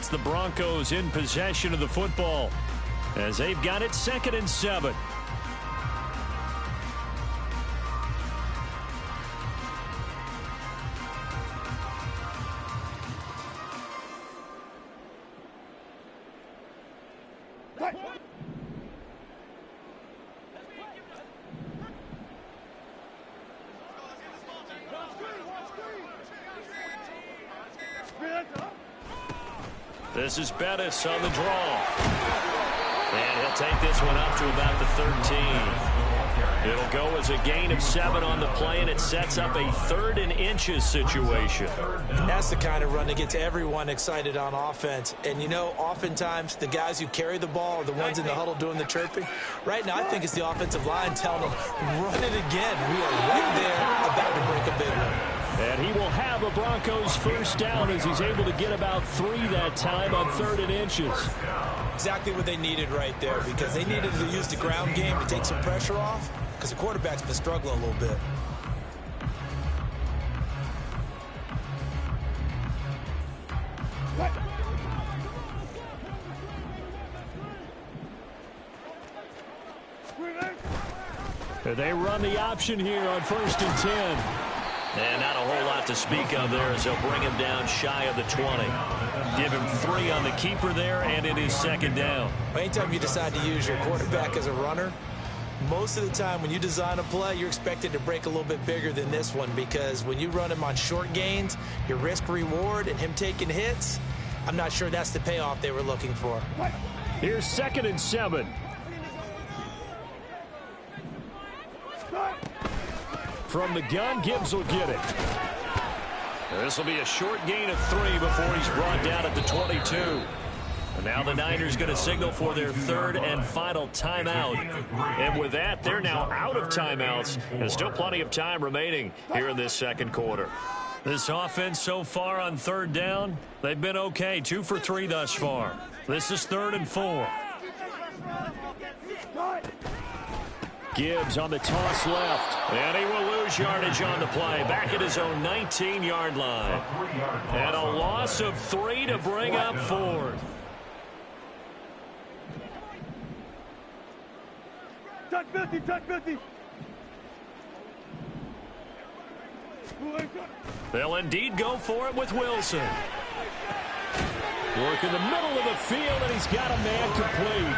puts the Broncos in possession of the football as they've got it 2nd and 7. This is Bettis on the draw. And he'll take this one up to about the 13. It'll go as a gain of 7 on the play, and it sets up a 3rd and inches situation. That's the kind of run that gets everyone excited on offense. And, you know, oftentimes the guys who carry the ball are the ones in the huddle doing the chirping. Right now, I think it's the offensive line telling them, run it again. We are right there about to break a big one. And he will have a Broncos first down as he's able to get about 3 that time on 3rd and inches. Exactly what they needed right there, because they needed to use the ground game to take some pressure off, because the quarterback's been struggling a little bit. They run the option here on 1st and 10. And not a whole lot to speak of there as they'll bring him down shy of the 20. Give him 3 on the keeper there, and it is 2nd down. Anytime you decide to use your quarterback as a runner, most of the time when you design a play, you're expected to break a little bit bigger than this one, because when you run him on short gains, your risk-reward and him taking hits, I'm not sure that's the payoff they were looking for. Here's 2nd and 7. From the gun, Gibbs will get it. This will be a short gain of 3 before he's brought down at the 22. And now the Niners going to signal for their 3rd and final timeout. And with that, they're now out of timeouts. There's still plenty of time remaining here in this 2nd quarter. This offense so far on 3rd down, they've been okay. 2 for 3 thus far. This is 3rd and 4. Gibbs on the toss left, and he will lose yardage on the play, back at his own 19-yard line. And a loss of 3 to bring up 4th. Touch 50, touch 50. They'll indeed go for it with Wilson. Work in the middle of the field, and he's got a man complete.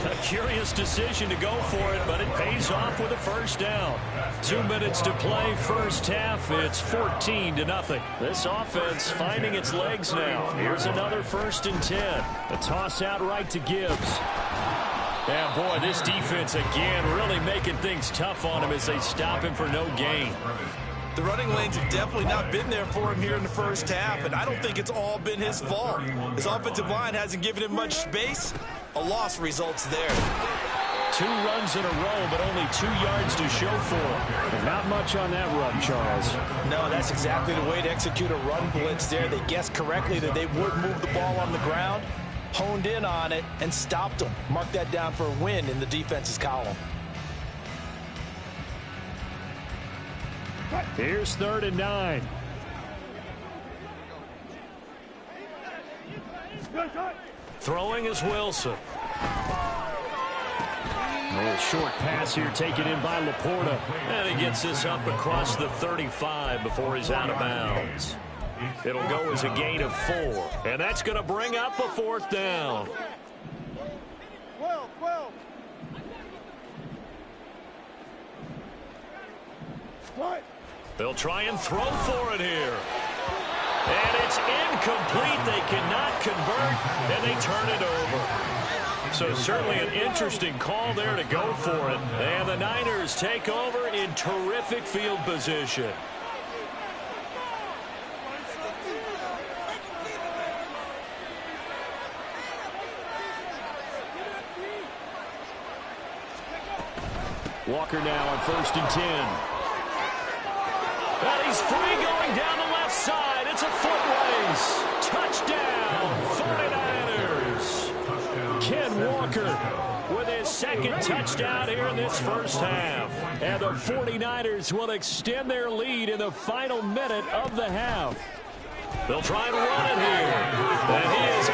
A curious decision to go for it, but it pays off with a first down. 2 minutes to play, first half. It's 14-0. This offense finding its legs now. Here's another 1st and 10. A toss out right to Gibbs. And boy, this defense again really making things tough on him as they stop him for no gain. The running lanes have definitely not been there for him here in the first half, and I don't think it's all been his fault. His offensive line hasn't given him much space. A loss results there. 2 runs in a row, but only 2 yards to show for it. Not much on that run, Charles. No, that's exactly the way to execute a run blitz there. They guessed correctly that they would move the ball on the ground, honed in on it, and stopped them. Mark that down for a win in the defense's column. Here's 3rd and 9. Throwing is Wilson. A little short pass here taken in by Laporta. And he gets this up across the 35 before he's out of bounds. It'll go as a gain of 4. And that's going to bring up a 4th down. 12. What? They'll try and throw for it here. And it's incomplete. They cannot convert, and they turn it over. So certainly an interesting call there to go for it. And the Niners take over in terrific field position. Walker now on 1st and 10. And he's free going down the left side. It's a foot race. Touchdown, 49ers. Ken Walker with his 2nd touchdown here in this first half. And the 49ers will extend their lead in the final minute of the half. They'll try and run it here. And he is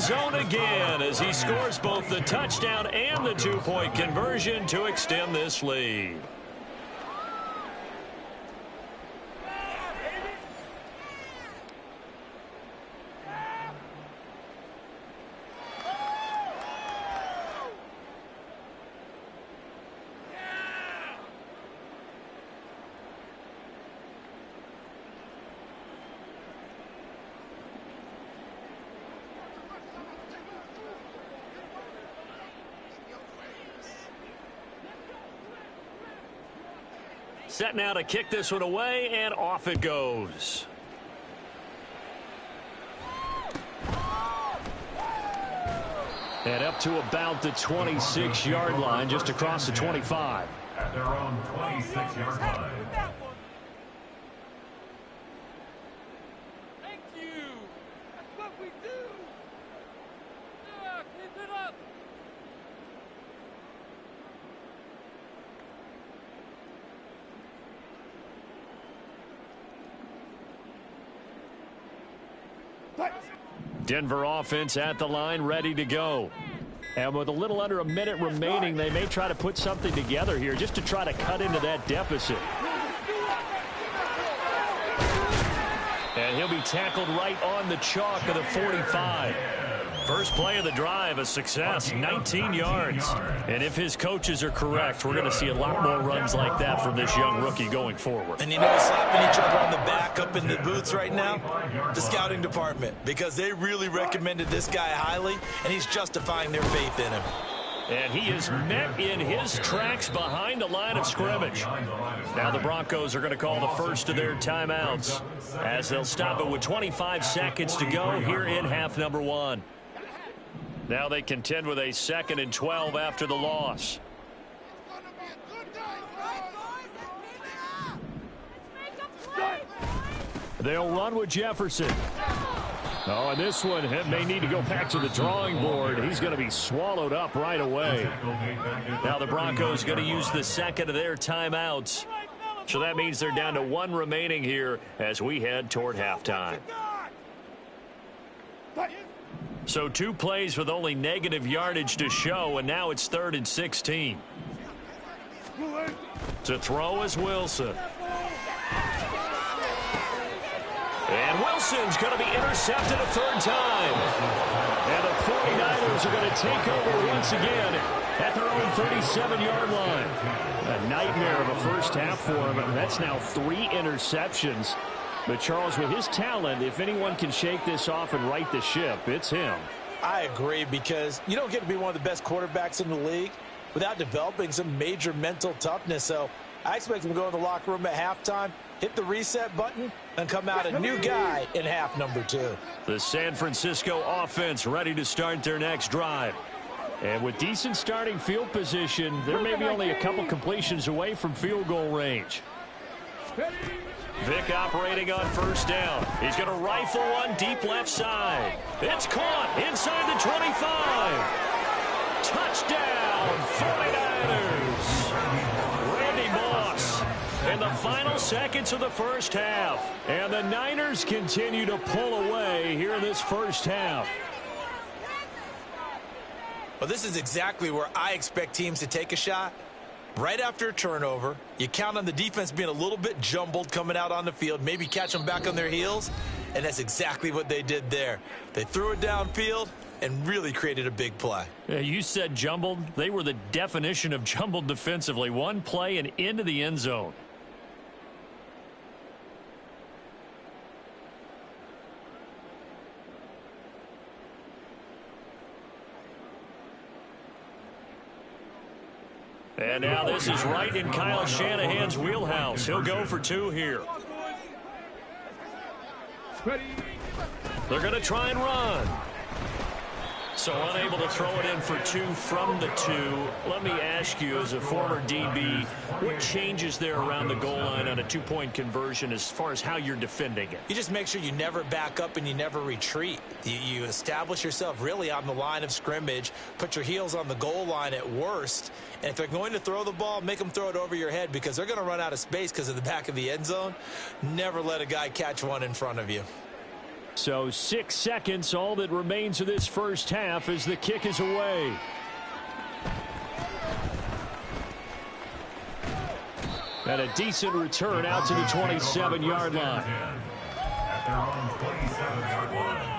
zone again as he scores both the touchdown and the two-point conversion to extend this lead. Set now to kick this one away, and off it goes. And up to about the 26-yard line, just across the 25. At their own 26-yard line. Thank you. That's what we do. Yeah, keep it up. Denver offense at the line, ready to go. And with a little under a minute remaining, they may try to put something together here just to try to cut into that deficit. And he'll be tackled right on the chalk of the 45. First play of the drive, a success, 19 yards. And if his coaches are correct, we're going to see a lot more runs like that from this young rookie going forward. And you know what's slapping each other on the back up in the booths right now? The scouting department, because they really recommended this guy highly, and he's justifying their faith in him. And he is met in his tracks behind the line of scrimmage. Now the Broncos are going to call the first of their timeouts as they'll stop it with 25 seconds to go here in half number one. Now they contend with a 2nd and 12 after the loss. They'll run with Jefferson. Oh, and this one may need to go back to the drawing board. He's going to be swallowed up right away. Now the Broncos going to use the 2nd of their timeouts. So that means they're down to 1 remaining here as we head toward halftime. So 2 plays with only negative yardage to show, and now it's 3rd and 16. To throw is Wilson. And Wilson's going to be intercepted a 3rd time. And the 49ers are going to take over once again at their own 37-yard line. A nightmare of a first half for him. That's now 3 interceptions. But, Charles, with his talent, if anyone can shake this off and right the ship, it's him. I agree, because you don't get to be one of the best quarterbacks in the league without developing some major mental toughness. So I expect him to go in the locker room at halftime, hit the reset button, and come out a new guy in half number 2. The San Francisco offense ready to start their next drive. And with decent starting field position, they're maybe only a couple completions away from field goal range. Vick operating on first down. He's going to rifle one deep left side. It's caught inside the 25. Touchdown, 49ers. Randy Moss in the final seconds of the first half. And the Niners continue to pull away here in this first half. Well, this is exactly where I expect teams to take a shot. Right after a turnover, you count on the defense being a little bit jumbled coming out on the field, maybe catch them back on their heels, and that's exactly what they did there. They threw it downfield and really created a big play. Yeah, you said jumbled. They were the definition of jumbled defensively. One play and into the end zone. And now this is right in Kyle Shanahan's wheelhouse. He'll go for 2 here. They're going to try and run. So unable to throw it in for 2 from the 2. Let me ask you, as a former DB, what changes there around the goal line on a 2-point conversion as far as how you're defending it? You just make sure you never back up and you never retreat. You establish yourself really on the line of scrimmage, put your heels on the goal line at worst, and if they're going to throw the ball, make them throw it over your head, because they're going to run out of space because of the back of the end zone. Never let a guy catch one in front of you. So 6 seconds, all that remains of this first half as the kick is away. And a decent return out to the 27-yard line. At their own 27-yard line.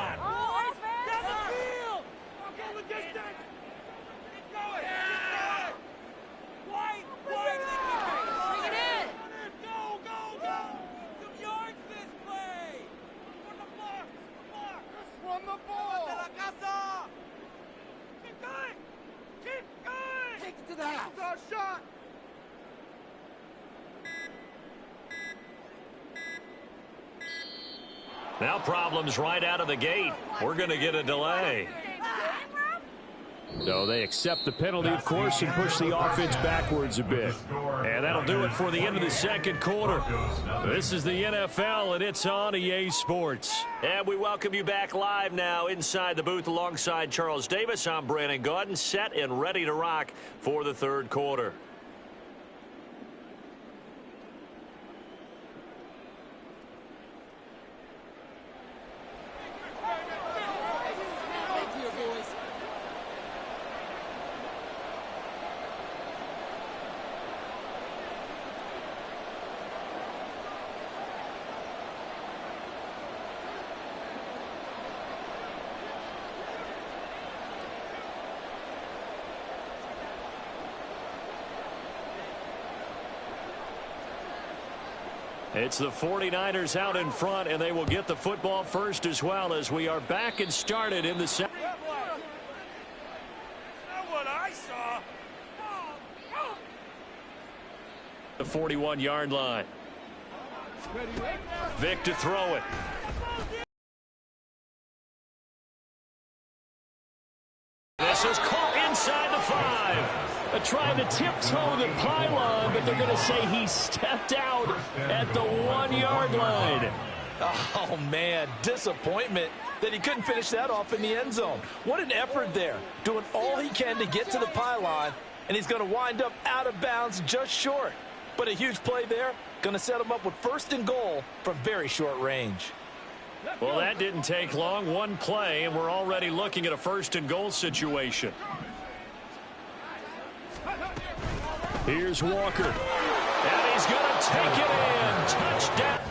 Now problems right out of the gate. We're going to get a delay. So they accept the penalty, of course, and push the offense backwards a bit. And that'll do it for the end of the second quarter. This is the NFL, and it's on EA Sports. And we welcome you back live now inside the booth alongside Charles Davis. I'm Brandon Gaudin, set and ready to rock for the third quarter. It's the 49ers out in front, and they will get the football first as well as we are back and started in the second. That's not what I saw. The 41-yard line. Vic to throw it. This is caught inside the 5. Trying to tiptoe the pylon, but they're going to say he stepped out at the 1-yard line. Oh, man, disappointment that he couldn't finish that off in the end zone. What an effort there, doing all he can to get to the pylon, and he's going to wind up out of bounds just short. But a huge play there, going to set him up with 1st and goal from very short range. Well, that didn't take long. One play, and we're already looking at a 1st and goal situation. Here's Walker. And he's going to take it in. Touchdown.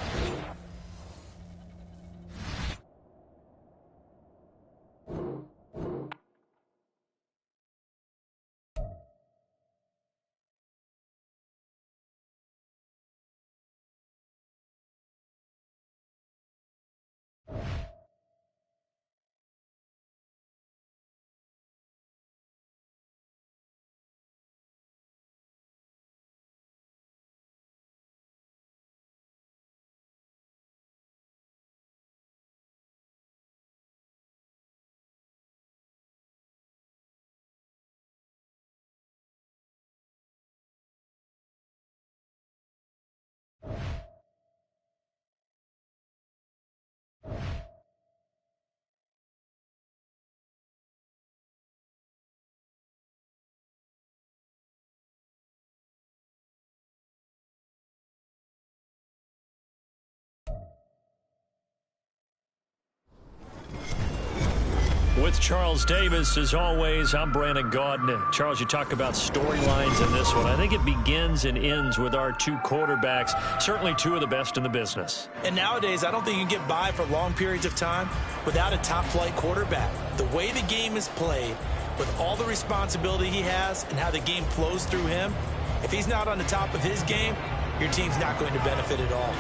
With Charles Davis, as always, I'm Brandon Gaudin. Charles, you talk about storylines in this one. I think it begins and ends with our two quarterbacks, certainly two of the best in the business. And nowadays, I don't think you can get by for long periods of time without a top-flight quarterback. The way the game is played, with all the responsibility he has and how the game flows through him, if he's not on the top of his game, your team's not going to benefit at all.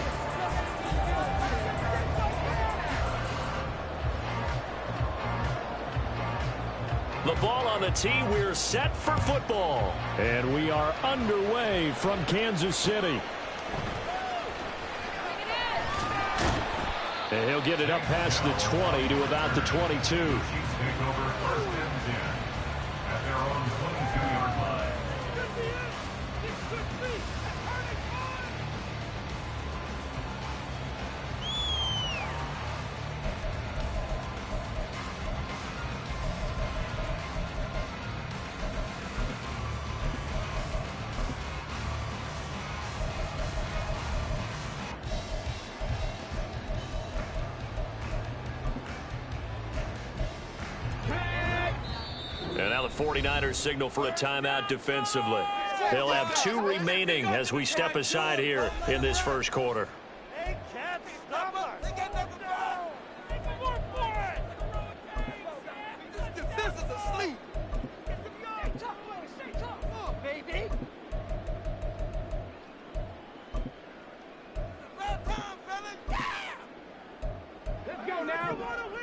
The ball on the tee. We're set for football. And we are underway from Kansas City. And he'll get it up past the 20 to about the 22. Chiefs take over 1st and 10 at their own 22-yard line. And now the 49ers signal for a timeout defensively. They'll have 2 remaining as we step aside here in this first quarter. Hey, cats, stop her. They got nothing This defense is asleep. Come on, baby. About time, fellas. Yeah! Let's go now. You want to win?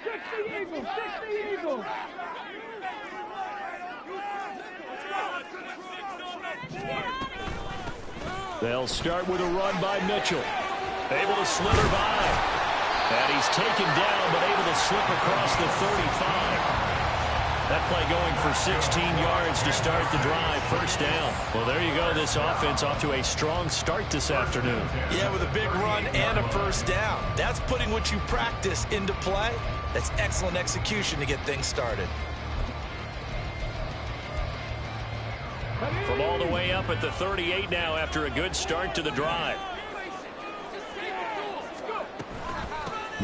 60 Eagles, 60 Eagles. They'll start with a run by Mitchell. Able to slither by. And he's taken down, but able to slip across the 35. That play going for 16 yards to start the drive. First down. Well, there you go. This offense off to a strong start this afternoon. Yeah, with a big run and a first down. That's putting what you practice into play. That's excellent execution to get things started. From all the way up at the 38 now after a good start to the drive.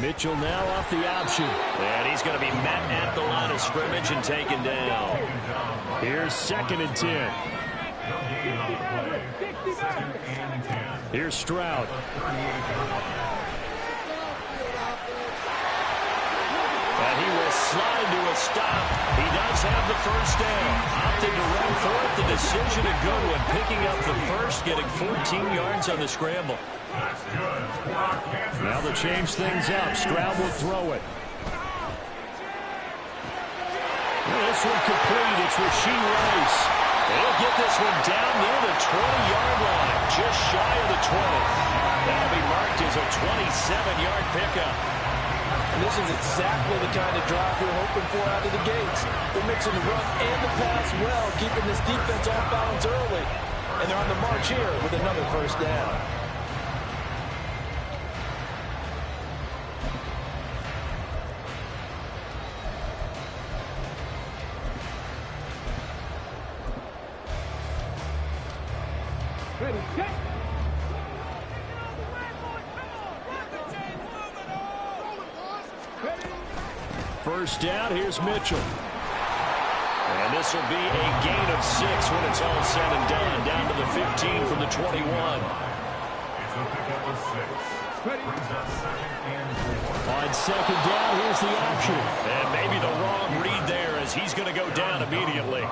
Mitchell now off the option. And he's going to be met at the line of scrimmage and taken down. Here's 2nd and 10. Here's Stroud. And he will slide to a stop. He does have the first down. Opted to run for it. The decision a good one. Picking up the first, getting 14 yards on the scramble. Now they'll change things up. Stroud will throw it. This one complete. It's Rasheed Rice. He'll get this one down near the 20-yard line. Just shy of the 20. That'll be marked as a 27-yard pickup. And this is exactly the kind of drive you're hoping for out of the gates. They're mixing the run and the pass well, keeping this defense off balance early. And they're on the march here with another first down. First down, here's Mitchell. And this will be a gain of 6 when it's all said and done. Down to the 15 from the 21. On 2nd down, here's the option. And maybe the wrong read there as he's going to go down immediately.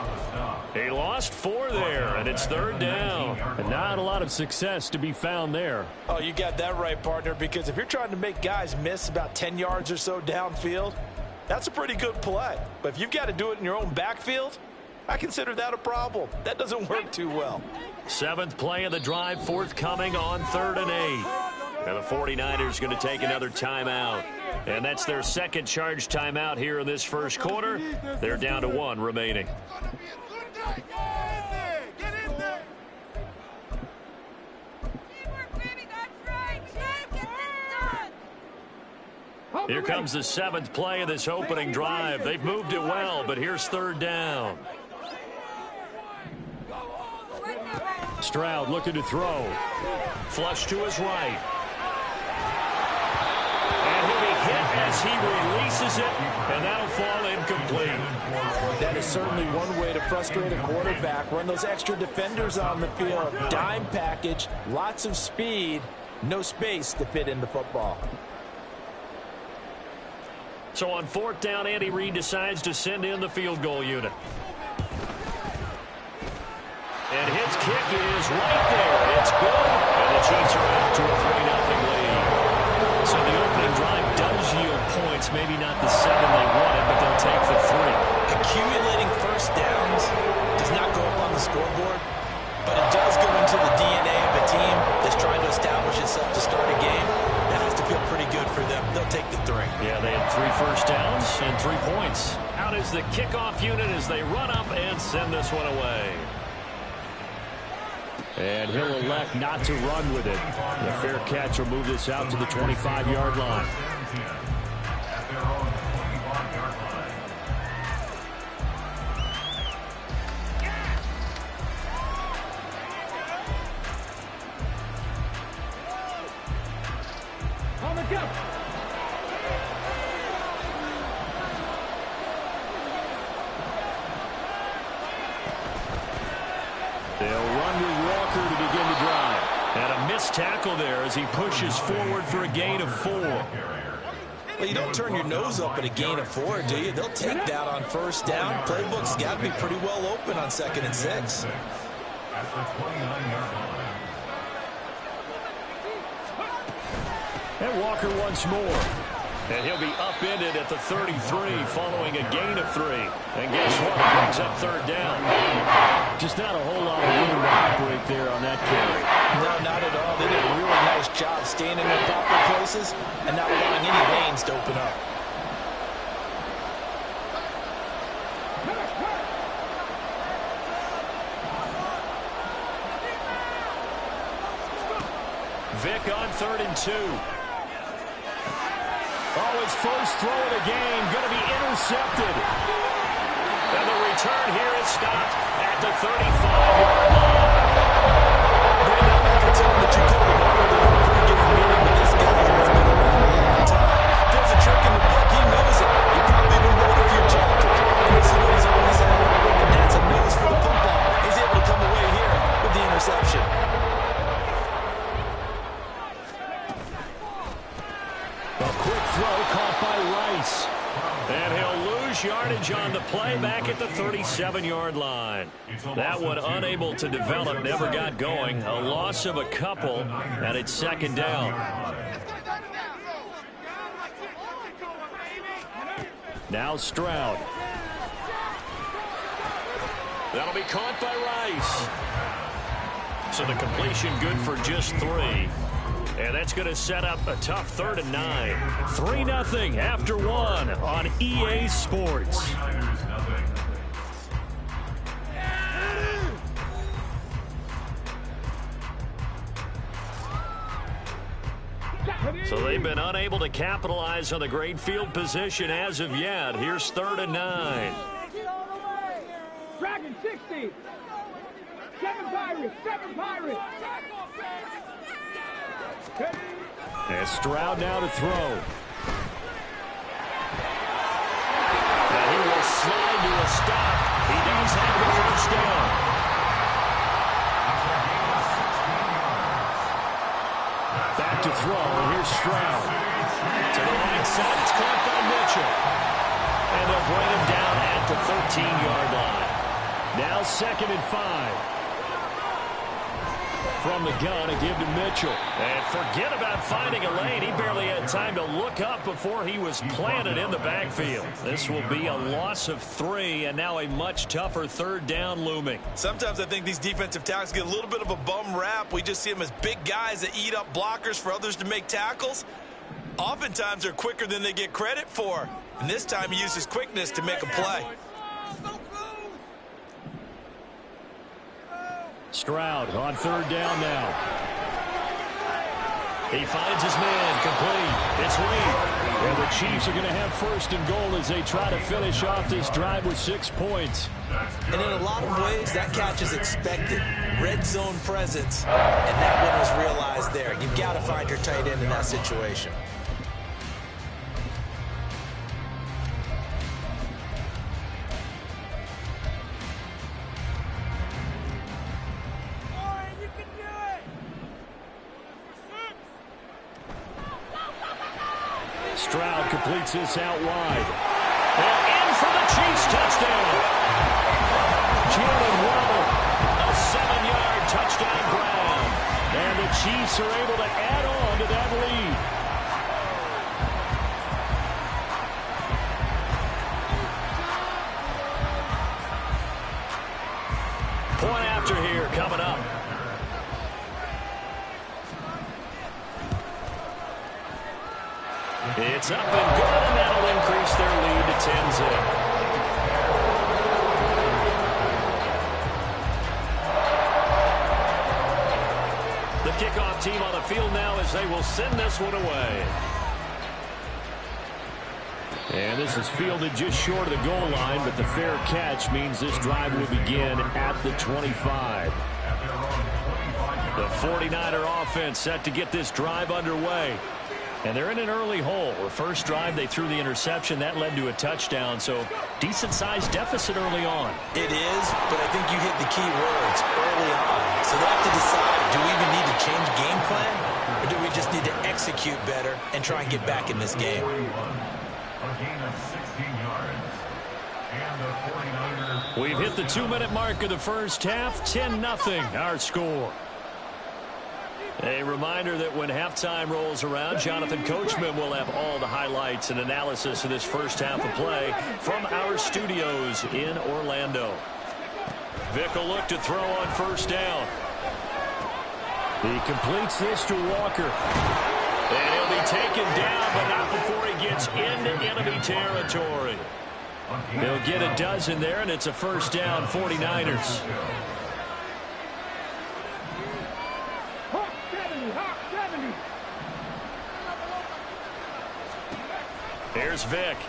He lost 4 there, and it's 3rd down. And not a lot of success to be found there. Oh, you got that right, partner, because if you're trying to make guys miss about 10 yards or so downfield, that's a pretty good play. But if you've got to do it in your own backfield, I consider that a problem. That doesn't work too well. 7th play of the drive, forthcoming on 3rd and 8. And the 49ers going to take another timeout. And that's their 2nd charge timeout here in this first quarter. They're down to 1 remaining. Here comes the 7th play of this opening drive. They've moved it well, but here's 3rd down. Stroud looking to throw. Flush to his right. And he'll be hit as he releases it, and that'll fall incomplete. That is certainly one way to frustrate a quarterback. Run those extra defenders on the field. Dime package, lots of speed, no space to fit in the football. So on 4th down, Andy Reid decides to send in the field goal unit. And his kick is right there. It's good. And the Chiefs are out to a 3-0 lead. So the opening drive does yield points. Maybe not the 7 they wanted, but they'll take the 3. Accumulating first downs does not go up on the scoreboard, but it does go into the DNA of a team that's trying to establish itself to start a game. That has to feel pretty good for them. They'll take the 3. Yeah, they had 3 first downs and 3 points. Out is the kickoff unit as they run up and send this one away. And he'll elect not to run with it. The fair catch will move this out to the 25-yard line. They'll run with Walker to begin the drive. And a missed tackle there as he pushes forward for a gain of 4. Well, you don't turn your nose up at a gain of 4, do you? They'll take that on first down. Playbook's got to be pretty well open on 2nd and 6. And Walker once more. And he'll be upended at the 33 following a gain of 3. And guess what? It brings up 3rd down. Just not a whole lot of room to operate there on that carry. No, not at all. They did a really nice job staying in their proper places and not allowing any lanes to open up. Vic on 3rd and 2. Oh, his first throw of the game going to be intercepted. And the return here is stopped at the 35-yard line. I can tell that you could have gone with a pretty good meeting with this guy who's been around a long time. There's a trick in the book. He knows it. He probably even wrote a few chapters. And this is what he's always had. And that's a nose for the football. He's able to come away here with the interception. A quick throw caught by Rice. And he'll lose yardage on the play back at the 37-yard line. That one unable to develop, never got going. A loss of a couple, and it's 2nd down. Now Stroud. That'll be caught by Rice. So the completion good for just 3. And that's going to set up a tough 3rd and 9. 3-0 after 1 on EA Sports. So they've been unable to capitalize on the great field position as of yet. Here's 3rd and 9. Dragon 60. 7 Pirates. 7 Pirates. And Stroud now to throw. And he will slide to a stop. He does have the first down. Back to throw, and here's Stroud. To the right side, it's caught by Mitchell. And they'll bring him down at the 13-yard line. Now 2nd and 5. From the gun and give to Mitchell. And forget about finding a lane. He barely had time to look up before he was planted in the backfield. This will be a loss of 3, and now a much tougher 3rd down looming. Sometimes I think these defensive tackles get a little bit of a bum rap. We just see them as big guys that eat up blockers for others to make tackles. Oftentimes they're quicker than they get credit for. And this time he used his quickness to make a play. Stroud on 3rd down now. He finds his man complete. It's Lee. And the Chiefs are going to have 1st and goal as they try to finish off this drive with 6 points. And in a lot of ways, that catch is expected. Red zone presence, and that one was realized there. You've got to find your tight end in that situation. Stroud completes this out wide. And in for the Chiefs touchdown. Jalen Waddle, a 7-yard touchdown grab. And the Chiefs are able to add on to that lead. Point after here coming up. It's up and good, and that'll increase their lead to 10-zip. The kickoff team on the field now as they will send this one away. And this is fielded just short of the goal line, but the fair catch means this drive will begin at the 25. The 49er offense set to get this drive underway. And they're in an early hole. The first drive, they threw the interception. That led to a touchdown, so decent-sized deficit early on. It is, but I think you hit the key words early on. So they have to decide, do we even need to change game plan, or do we just need to execute better and try and get back in this game? A gain of 16 yards. And the 49ers. We've hit the 2-minute mark of the first half. 10-0 our score. A reminder that when halftime rolls around, Jonathan Coachman will have all the highlights and analysis of this first half of play from our studios in Orlando. Vic will look to throw on first down. He completes this to Walker. And he'll be taken down, but not before he gets into enemy territory. He'll get a dozen there, and it's a first down, 49ers. Here's Vic. Oh,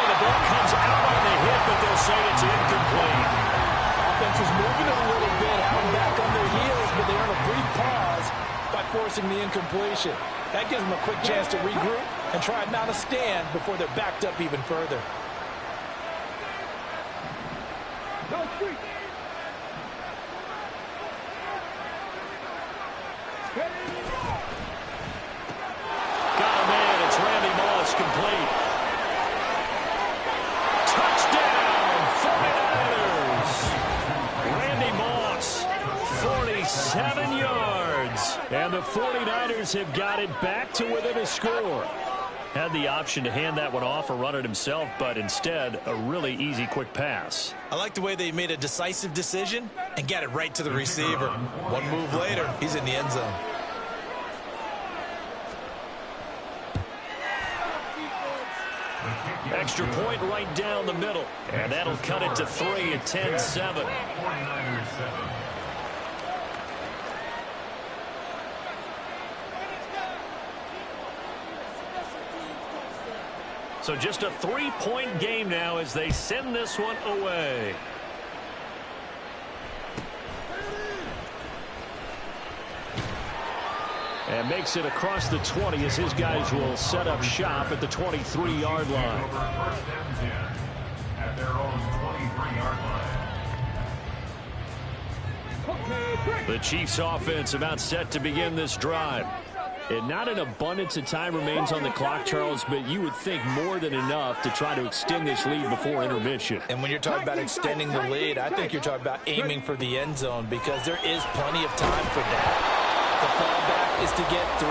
the ball comes out on the hit, but they'll say it's incomplete. Offense is moving a little bit, having back on their heels, but they earn a brief pause by forcing the incompletion. That gives them a quick chance to regroup and try and mount a stand before they're backed up even further. Complete. Touchdown, 49ers. Randy Moss, 47 yards. And the 49ers have got it back to within a score. Had the option to hand that one off or run it himself, but instead, a really easy, quick pass. I like the way they made a decisive decision and got it right to the receiver. One move later, he's in the end zone. Extra point right down the middle. And that'll cut it to 3 at 10-7. So just a 3-point game now as they send this one away. And makes it across the 20 as his guys will set up shop at the 23-yard line. At their own 23-yard line. The Chiefs offense about set to begin this drive. And not an abundance of time remains on the clock, Charles, but you would think more than enough to try to extend this lead before intermission. And when you're talking about extending the lead, I think you're talking about aiming for the end zone because there is plenty of time for that. The fallback is to get 3.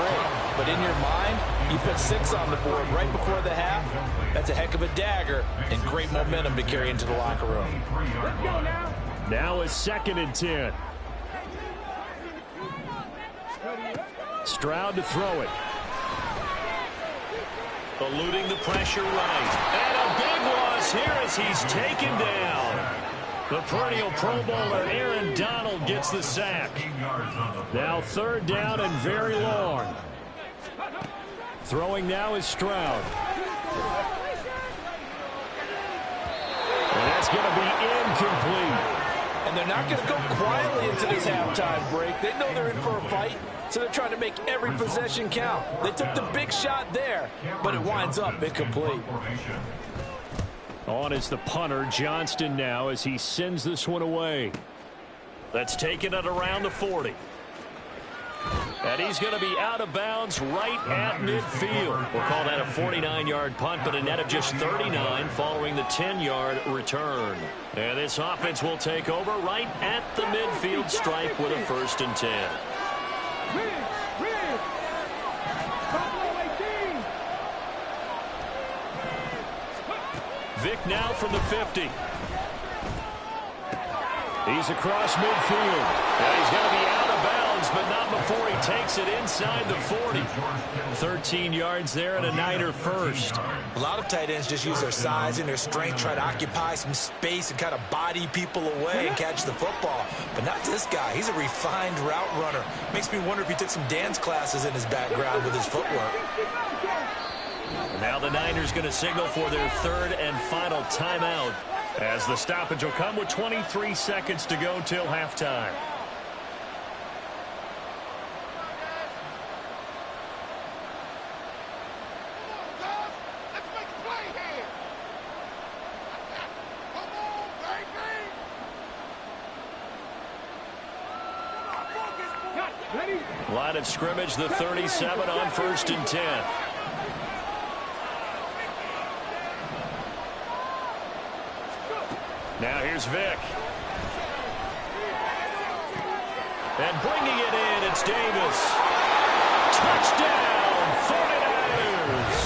But in your mind, you put 6 on the board right before the half. That's a heck of a dagger and great momentum to carry into the locker room. Now is 2nd and 10. Stroud to throw it. Eluding the pressure right. And a big loss here as he's taken down. The perennial Pro Bowler Aaron Donald gets the sack. Now 3rd down and very long. Throwing now is Stroud. And that's going to be incomplete. And they're not going to go quietly into this halftime break. They know they're in for a fight, so they're trying to make every possession count. They took the big shot there, but it winds up incomplete. On is the punter, Johnston, now as he sends this one away. That's taken at around the 40. And he's going to be out of bounds right at midfield. We'll call that a 49-yard punt, but a net of just 39 following the 10-yard return. And this offense will take over right at the midfield stripe with a 1st and 10. Vic now from the 50. He's across midfield. And he's going to be out of bounds, but not before he takes it inside the 40. 13 yards there and a Niner first. A lot of tight ends just use their size and their strength, try to occupy some space and kind of body people away and catch the football. But not this guy. He's a refined route runner. Makes me wonder if he took some dance classes in his background with his footwork. Now the Niners going to signal for their 3rd and final timeout as the stoppage will come with 23 seconds to go till halftime. Line of scrimmage, the 37 on 1st and 10. Now here's Vick. And bringing it in, it's Davis. Touchdown, 49ers.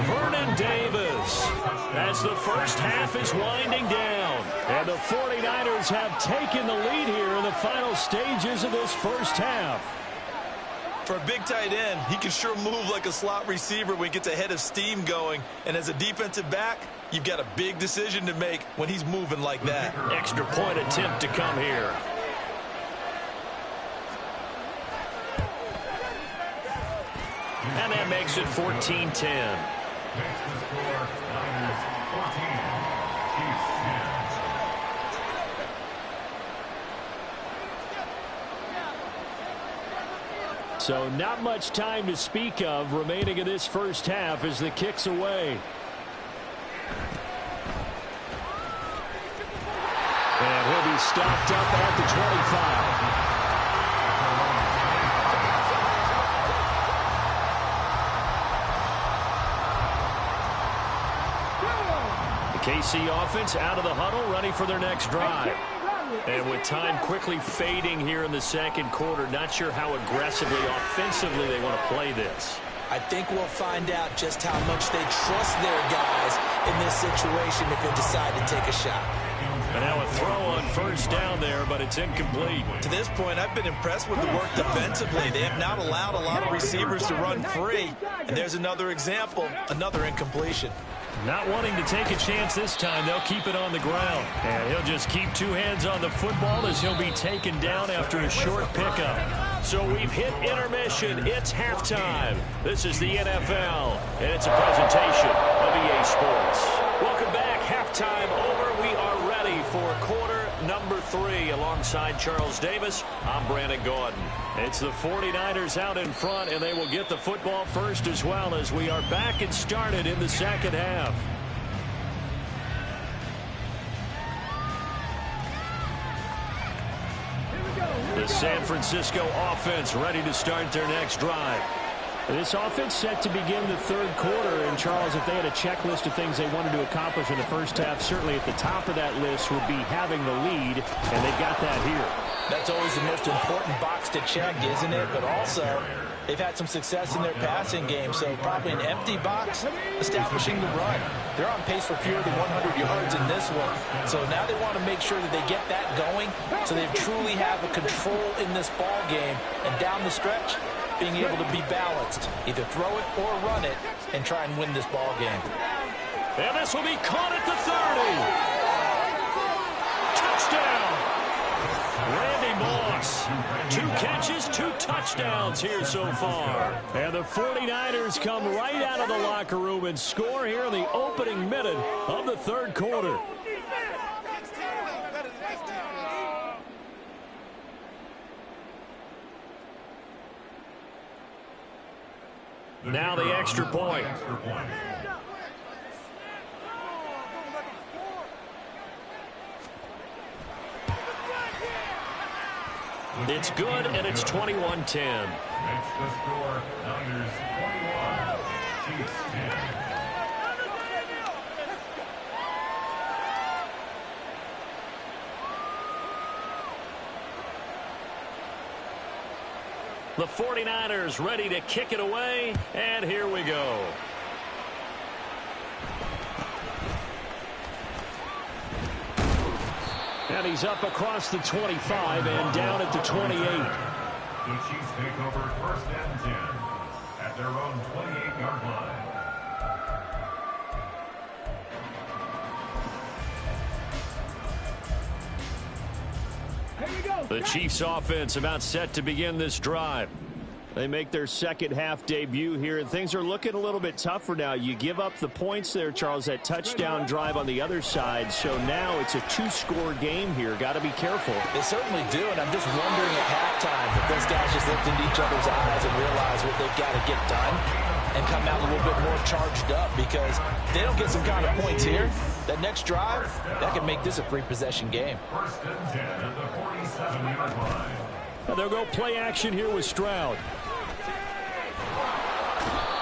Vernon Davis. As the first half is winding down. And the 49ers have taken the lead here in the final stages of this first half. For a big tight end, he can sure move like a slot receiver when he gets a head of steam going. And as a defensive back, you've got a big decision to make when he's moving like that. Extra point attempt to come here. And that makes it 14-10. So not much time to speak of remaining in this first half as the kick's away. And he'll be stopped up at the 25. KC offense out of the huddle, ready for their next drive. And with time quickly fading here in the second quarter, not sure how aggressively, offensively they want to play this. I think we'll find out just how much they trust their guys in this situation if they decide to take a shot. And now a throw on first down there, but it's incomplete. To this point, I've been impressed with the work defensively. They have not allowed a lot of receivers to run free. And there's another example, another incompletion. Not wanting to take a chance this time, they'll keep it on the ground. And he'll just keep two hands on the football as he'll be taken down after a short pickup. So we've hit intermission. It's halftime. This is the NFL, and it's a presentation of EA Sports. Welcome back. Halftime over. We are ready for quarter number 3. Alongside Charles Davis, I'm Brandon Gordon. It's the 49ers out in front, and they will get the football first as well as we are back and started in the second half. The San Francisco offense ready to start their next drive. This offense set to begin the third quarter. And, Charles, if they had a checklist of things they wanted to accomplish in the first half, certainly at the top of that list would be having the lead, and they got that here. That's always the most important box to check, isn't it? But also, they've had some success in their passing game, so probably an empty box, establishing the run. They're on pace for fewer than 100 yards in this one. So now they want to make sure that they get that going so they truly have a control in this ball game. And down the stretch, being able to be balanced. Either throw it or run it and try and win this ball game. And this will be caught at the 30. Touchdown! Randy Moss. 2 catches, 2 touchdowns here so far. And the 49ers come right out of the locker room and score here in the opening minute of the third quarter. Now the extra point. It's good, and it's 21-10. Makes the score Niners 21, Chiefs 10. The 49ers ready to kick it away, and here we go. And he's up across the 25 and down at the 28. The Chiefs take over 1st and 10 at their own 28-yard line. The Chiefs offense about set to begin this drive. They make their second half debut here, and things are looking a little bit tougher now. You give up the points there, Charles, that touchdown drive on the other side. So now it's a 2-score game here. Got to be careful. They certainly do, and I'm just wondering at halftime if those guys just looked into each other's eyes and realize what they've got to get done and come out a little bit more charged up, because if they don't get some kind of points here, that next drive, that could make this a 3-possession game. 1st and 10 at the 47-yard line. And they'll go play action here with Stroud.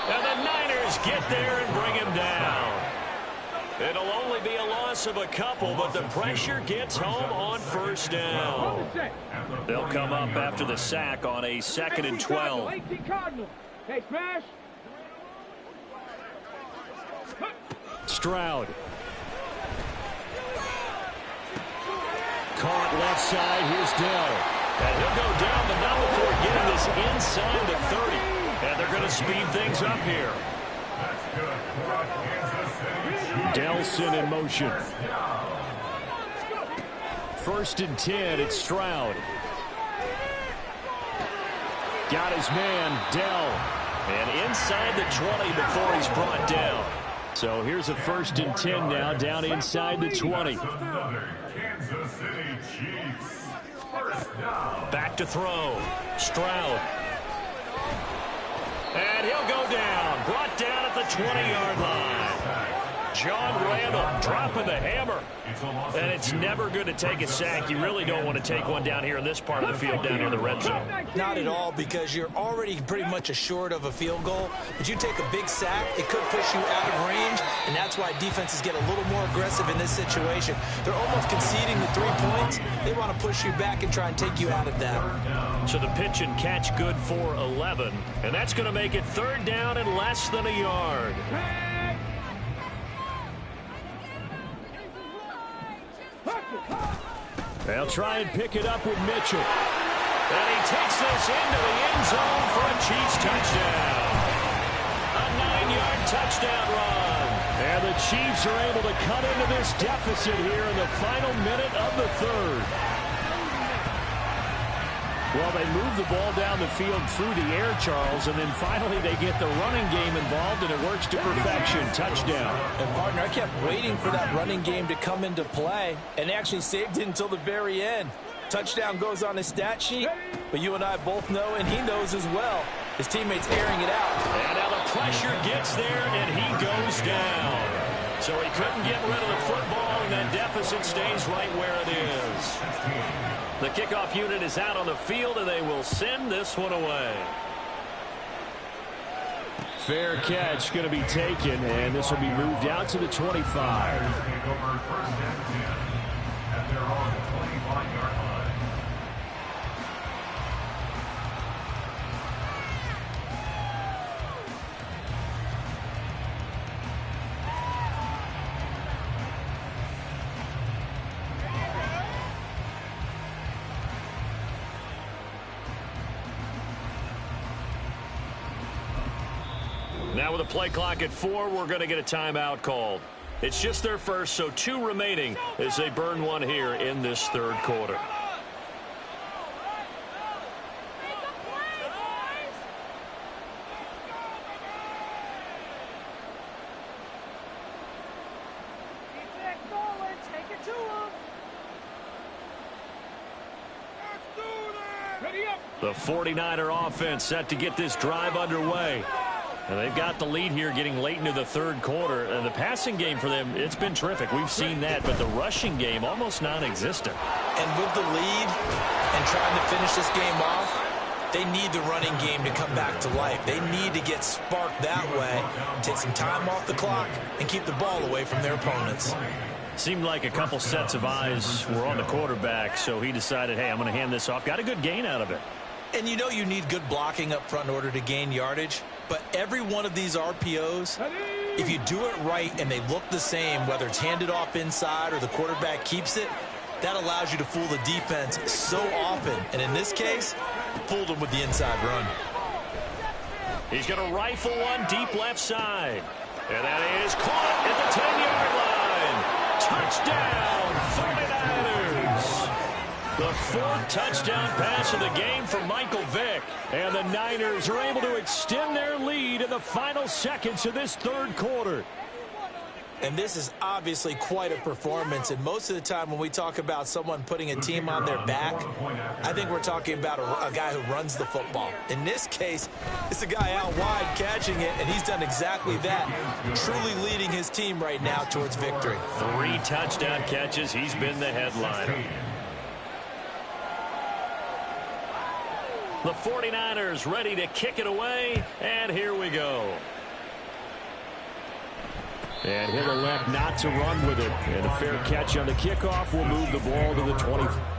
And the Niners get there and bring him down. It'll only be a loss of a couple, but the pressure gets home on first down. They'll come up after the sack on a 2nd and 12. Hey, Smash. Stroud. Caught left side. Here's Dell. And he'll go down, but not before getting this inside the 30. And they're going to speed things up here. Delson in motion. 1st and 10. It's Stroud. Got his man, Dell. And inside the 20 before he's brought down. So here's a 1st and 10 now, down inside the 20. Back to throw. Stroud. And he'll go down. Brought down at the 20-yard line. John Randall dropping the hammer. And it's never good to take a sack. You really don't want to take one down here in this part of the field down near the red zone. Not at all, because you're already pretty much assured of a field goal. But you take a big sack, it could push you out of range, and that's why defenses get a little more aggressive in this situation. They're almost conceding the 3 points. They want to push you back and try and take you out of that. So the pitch and catch good for 11, and that's going to make it 3rd down and less than a yard. They'll try and pick it up with Mitchell. And he takes this into the end zone for a Chiefs touchdown. A 9-yard touchdown run. And the Chiefs are able to cut into this deficit here in the final minute of the 3rd. Well, they move the ball down the field through the air, Charles, and then finally they get the running game involved, and it works to perfection. Touchdown. And, partner, I kept waiting for that running game to come into play, and actually saved it until the very end. Touchdown goes on his stat sheet, but you and I both know, and he knows as well, his teammates airing it out. And now the pressure gets there, and he goes down. So he couldn't get rid of the football, and that deficit stays right where it is. The kickoff unit is out on the field, and they will send this one away. Fair catch going to be taken, and this will be moved out to the 25. Now with a play clock at 4, we're going to get a timeout called. It's just their first, so 2 remaining as they burn one here in this 3rd quarter. The 49er offense set to get this drive underway. And they've got the lead here getting late into the 3rd quarter. And the passing game for them, it's been terrific. We've seen that, but the rushing game almost non-existent. And with the lead and trying to finish this game off, they need the running game to come back to life. They need to get sparked that way, take some time off the clock, and keep the ball away from their opponents. Seemed like a couple sets of eyes were on the quarterback, so he decided, hey, I'm going to hand this off. Got a good gain out of it. And you know you need good blocking up front in order to gain yardage. But every one of these RPOs, if you do it right and they look the same, whether it's handed off inside or the quarterback keeps it, that allows you to fool the defense so often. And in this case, fooled them with the inside run. He's going to rifle one deep left side. And that is caught at the 10-yard line. Touchdown, 49ers. The 4th touchdown pass of the game for Michael Vick. And the Niners are able to extend their lead in the final seconds of this 3rd quarter. And this is obviously quite a performance. And most of the time when we talk about someone putting a team on their back, I think we're talking about a guy who runs the football. In this case, it's a guy out wide catching it, and he's done exactly that, truly leading his team right now towards victory. 3 touchdown catches. He's been the headliner. The 49ers ready to kick it away, and here we go. And he'll elect not to run with it. And a fair catch on the kickoff will move the ball to the 20.